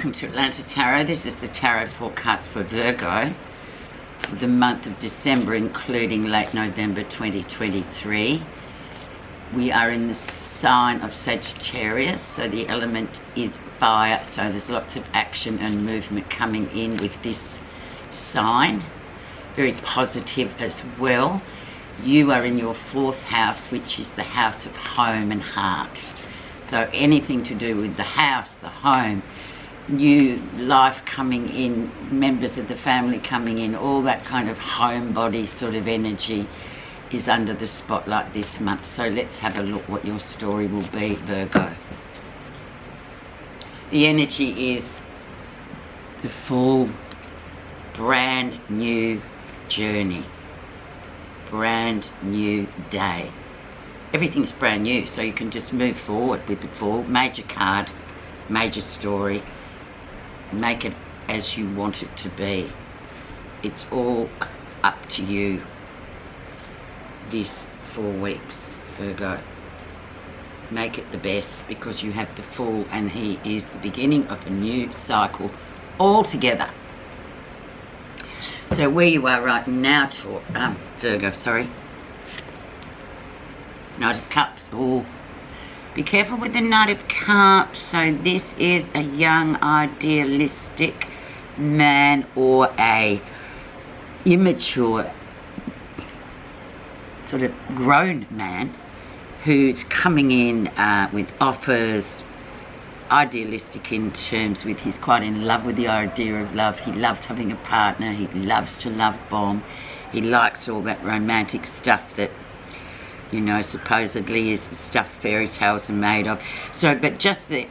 welcome to Atlanta Tarot. This is the tarot forecast for Virgo for the month of December, including late November 2023. We are in the sign of Sagittarius, so the element is fire, so there's lots of action and movement coming in with this sign. Very positive as well. You are in your fourth house, which is the house of home and heart. So anything to do with the house, the home, new life coming in, members of the family coming in, all that kind of homebody sort of energy is under the spotlight this month. So let's have a look what your story will be, Virgo. The energy is the full, brand new journey, brand new day. Everything's brand new, so you can just move forward with the full major card, major story. Make it as you want it to be. It's all up to you this 4 weeks, Virgo. Make it the best, because you have the Fool, and he is the beginning of a new cycle altogether. So where you are right now, Virgo, sorry. Knight of Cups. Oh, be careful with the Knight of Cups. So this is a young, idealistic man, or a immature, sort of grown man who's coming in with offers, idealistic in terms with he's quite in love with the idea of love. He loves having a partner. He loves to love bomb. He likes all that romantic stuff that, you know, supposedly is the stuff fairy tales are made of. So, but just the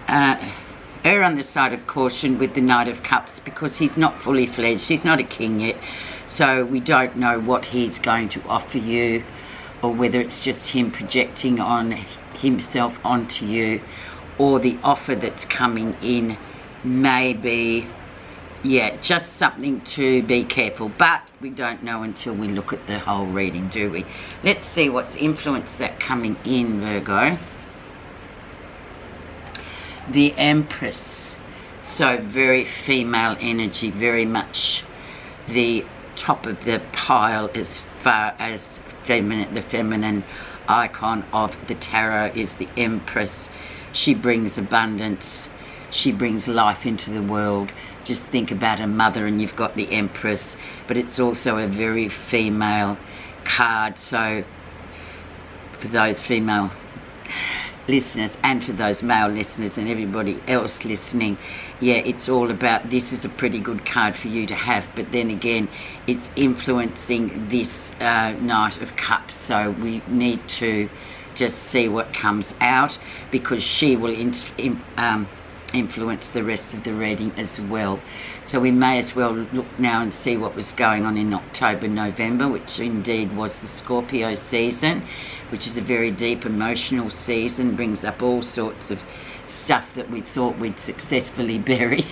err on the side of caution with the Knight of Cups, because he's not fully fledged. He's not a king yet, so we don't know what he's going to offer you, or whether it's just him projecting on himself onto you, or the offer that's coming in may be, yeah, just something to be careful. But we don't know until we look at the whole reading, do we? Let's see what's influenced that coming in, Virgo. The Empress. So very female energy, very much the top of the pile as far as feminine. The feminine icon of the tarot is the Empress. She brings abundance. She brings life into the world. Just think about a mother and you've got the Empress, but it's also a very female card. So for those female listeners, and for those male listeners, and everybody else listening, yeah, it's all about, this is a pretty good card for you to have. But then again, it's influencing this Knight of Cups, so we need to just see what comes out, because she will influence the rest of the reading as well. So we may as well look now and see what was going on in October, November, which indeed was the Scorpio season, which is a very deep emotional season, brings up all sorts of stuff that we thought we'd successfully buried.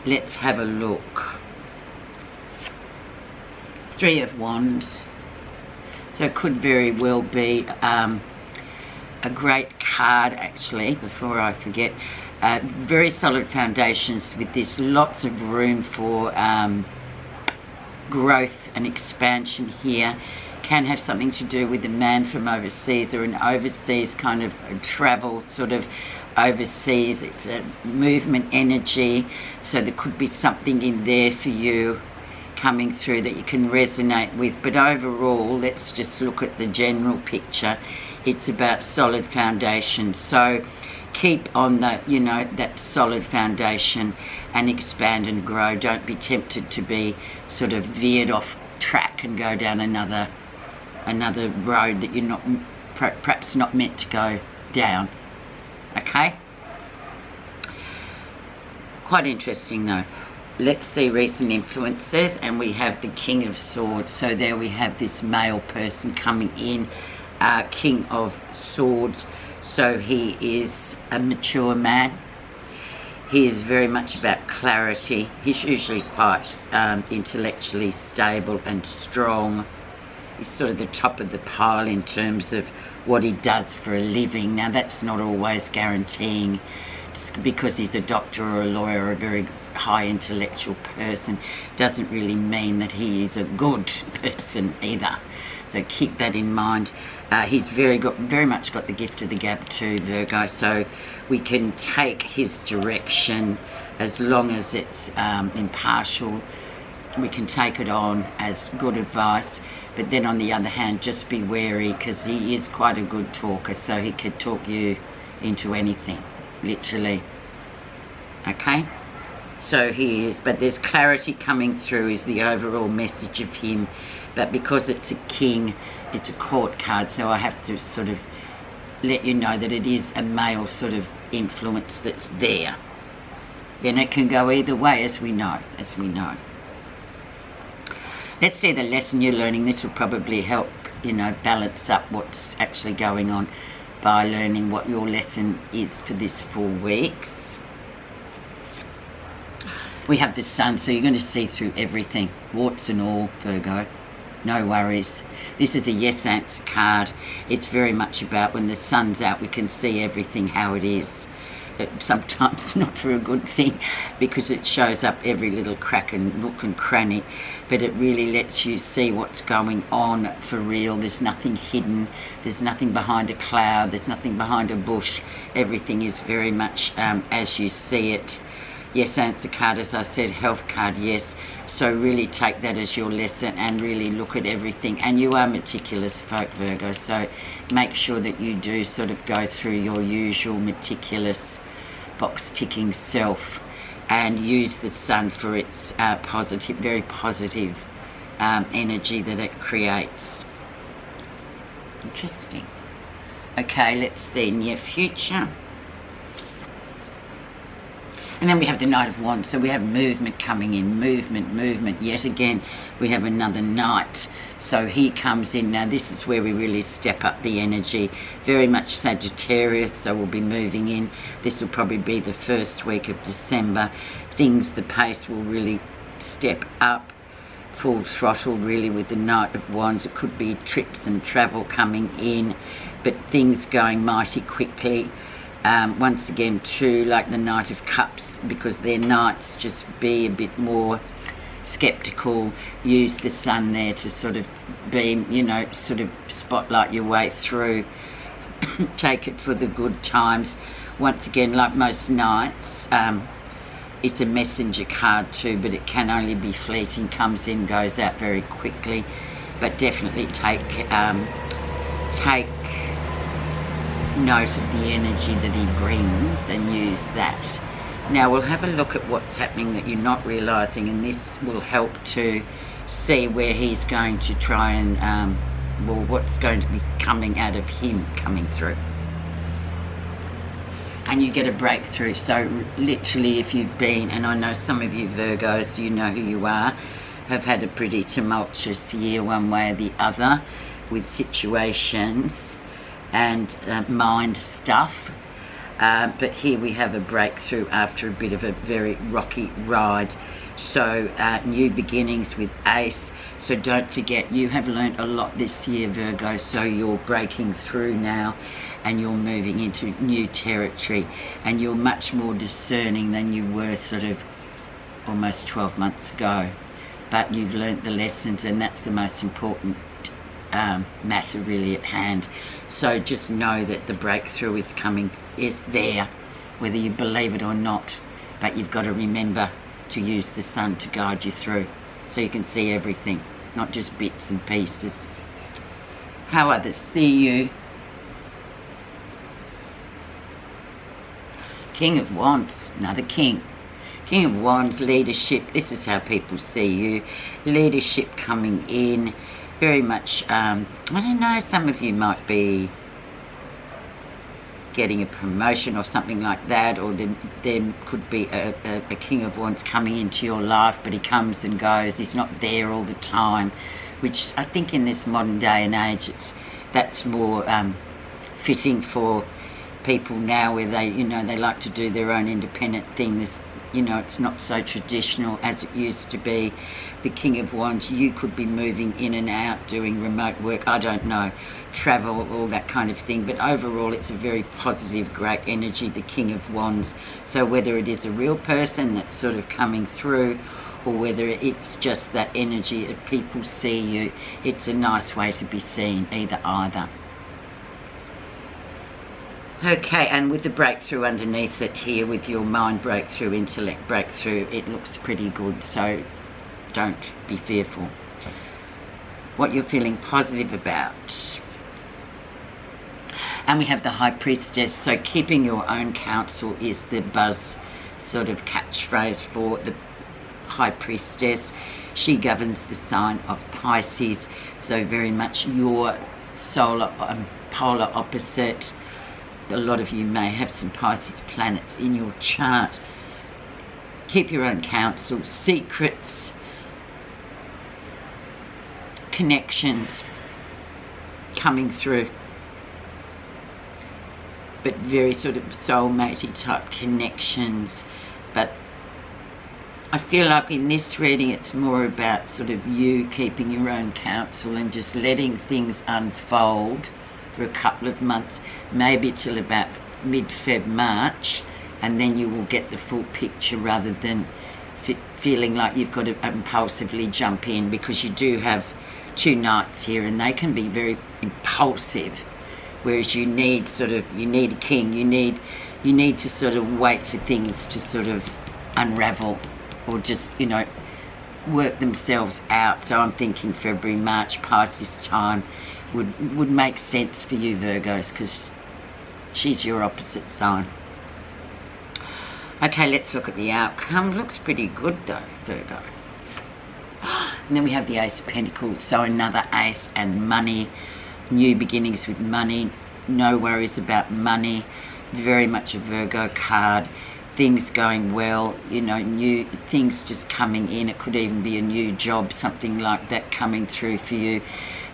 Let's have a look. Three of Wands. So it could very well be a great card, actually, before I forget. Very solid foundations with this, lots of room for growth and expansion here. Can have something to do with a man from overseas, or an overseas kind of travel, sort of overseas. It's a movement energy, so there could be something in there for you coming through that you can resonate with. But overall, let's just look at the general picture. It's about solid foundation. So keep on the, you know, that solid foundation and expand and grow. Don't be tempted to be sort of veered off track and go down another road that you're not, perhaps not meant to go down. Okay? Quite interesting though. Let's see recent influences, and we have the King of Swords. So there we have this male person coming in, King of Swords. So he is a mature man. He is very much about clarity. He's usually quite intellectually stable and strong. He's sort of the top of the pile in terms of what he does for a living. Now that's not always guaranteeing because he's a doctor or a lawyer or a very high intellectual person doesn't really mean that he is a good person either. So keep that in mind. He's very much got the gift of the gab too, Virgo, so we can take his direction as long as it's impartial. We can take it on as good advice, but then on the other hand, just be wary, because he is quite a good talker, so he could talk you into anything, literally. Okay? So he is, but there's clarity coming through is the overall message of him. But because it's a king, it's a court card, so I have to sort of let you know that it is a male sort of influence that's there. And it can go either way, as we know. Let's see the lesson you're learning. This will probably help, balance up what's actually going on by learning what your lesson is for this 4 weeks. We have the sun, so you're going to see through everything, warts and all, Virgo. No worries. This is a yes answer card. It's very much about when the sun's out, we can see everything how it is. Sometimes not for a good thing, because it shows up every little crack and nook and cranny, but it really lets you see what's going on for real. There's nothing hidden, there's nothing behind a cloud, there's nothing behind a bush. Everything is very much as you see it. Yes answer card, as I said, health card, yes. So really take that as your lesson and really look at everything. And you are meticulous folk, Virgo, so make sure that you do sort of go through your usual meticulous box ticking self and use the sun for its positive, very positive energy that it creates. Interesting. Okay, let's see, near future. And then we have the Knight of Wands, so we have movement coming in, movement. Yet again, we have another Knight. So he comes in. Now this is where we really step up the energy. Very much Sagittarius, so we'll be moving in. This will probably be the first week of December. The pace will really step up. Full throttle really with the Knight of Wands. It could be trips and travel coming in, but things going mighty quickly. Once again too, like the Knight of Cups, because they're knights, just be a bit more skeptical. Use the sun there to sort of be, sort of spotlight your way through. Take it for the good times. Once again, like most knights, it's a messenger card too, but it can only be fleeting, comes in, goes out very quickly. But definitely take note of the energy that he brings and use that. Now we'll have a look at what's happening that you're not realizing, and this will help to see where he's going to try and what's going to be coming out of him coming through, and you get a breakthrough. So literally, if you've been, and I know some of you Virgos, you know who you are, have had a pretty tumultuous year one way or the other with situations and mind stuff, but here we have a breakthrough after a bit of a very rocky ride. So new beginnings with Ace. So don't forget, you have learnt a lot this year, Virgo, so you're breaking through now and you're moving into new territory, and you're much more discerning than you were sort of almost 12 months ago. But you've learnt the lessons, and that's the most important matter really at hand. So just know that the breakthrough is coming, is there, whether you believe it or not. But you've got to remember to use the sun to guide you through, so you can see everything, not just bits and pieces. How others see you. King of Wands, another king. King of Wands, leadership. This is how people see you. Leadership coming in. Very much, I don't know, some of you might be getting a promotion or something like that, or there could be a King of Wands coming into your life, but he comes and goes. He's not there all the time, which I think in this modern day and age, that's more fitting for people now, where they, they like to do their own independent thing. You know, it's not so traditional as it used to be. The King of Wands, you could be moving in and out, doing remote work, I don't know, travel, all that kind of thing. But overall, it's a very positive, great energy, the King of Wands. So whether it is a real person that's sort of coming through, or whether it's just that energy of people see you, it's a nice way to be seen, either. Okay, and with the breakthrough underneath it here, with your mind breakthrough, intellect breakthrough, it looks pretty good, so don't be fearful. What you're feeling positive about. And we have the High Priestess, so keeping your own counsel is the buzz sort of catchphrase for the High Priestess. She governs the sign of Pisces, so very much your solar polar opposite. A lot of you may have some Pisces planets in your chart. Keep your own counsel, secrets, connections coming through, but very sort of soulmatey type connections. But I feel like in this reading it's more about sort of you keeping your own counsel and just letting things unfold for a couple of months, maybe till about mid-Feb, March, and then you will get the full picture rather than feeling like you've got to impulsively jump in, because you do have 2 knights here and they can be very impulsive, whereas you need a king, you need to sort of wait for things to sort of unravel or just, you know, work themselves out. So I'm thinking February, March, Pisces time would make sense for you, Virgos, because she's your opposite sign. Okay, let's look at the outcome. Looks pretty good though, Virgo. And then we have the Ace of Pentacles, so another ace and money, new beginnings with money, no worries about money, very much a Virgo card. Things going well, you know, new things just coming in. It could even be a new job, something like that coming through for you.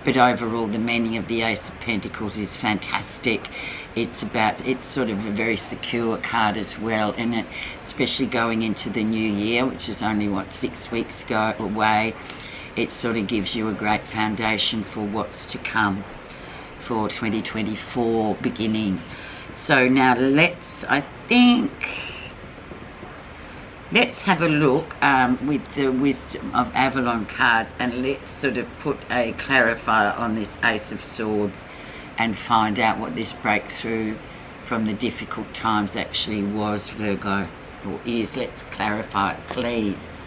But overall, the meaning of the Ace of Pentacles is fantastic. It's sort of a very secure card as well, and it, especially going into the new year, which is only, 6 weeks away, it sort of gives you a great foundation for what's to come for 2024 beginning. So now let's have a look with the Wisdom of Avalon cards, and let's sort of put a clarifier on this Ace of Swords and find out what this breakthrough from the difficult times actually was, Virgo, or is. Let's clarify it, please.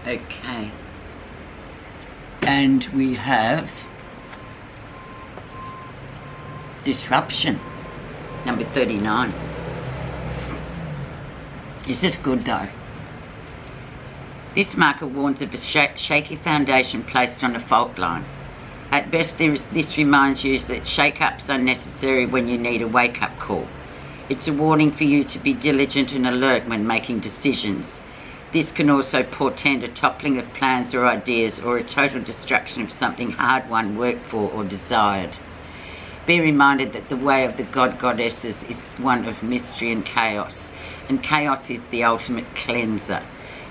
Okay. And we have disruption, number 39. Is this good though? This marker warns of a shaky foundation placed on a fault line. At best, this reminds you that shake-ups are necessary when you need a wake-up call. It's a warning for you to be diligent and alert when making decisions. This can also portend a toppling of plans or ideas, or a total destruction of something hard-won, worked for, or desired. Be reminded that the way of the goddesses is one of mystery and chaos is the ultimate cleanser.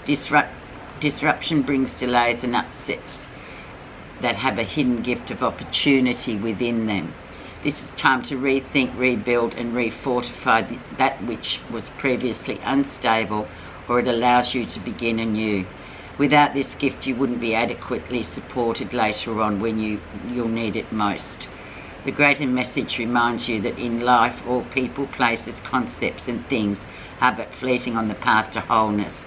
Disruption brings delays and upsets that have a hidden gift of opportunity within them. This is time to rethink, rebuild, and refortify that which was previously unstable, or it allows you to begin anew. Without this gift, you wouldn't be adequately supported later on when you'll need it most. The greater message reminds you that in life, all people, places, concepts, and things are but fleeting on the path to wholeness.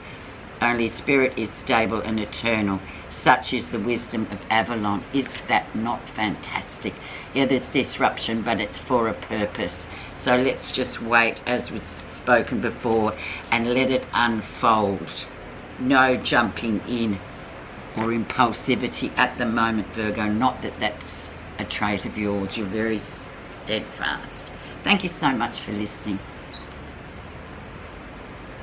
Only spirit is stable and eternal. Such is the wisdom of Avalon. Is that not fantastic? Yeah, there's disruption, but it's for a purpose. So let's just wait, as was spoken before, and let it unfold. No jumping in or impulsivity at the moment, Virgo. Not that that's a trait of yours. You're very steadfast. Thank you so much for listening.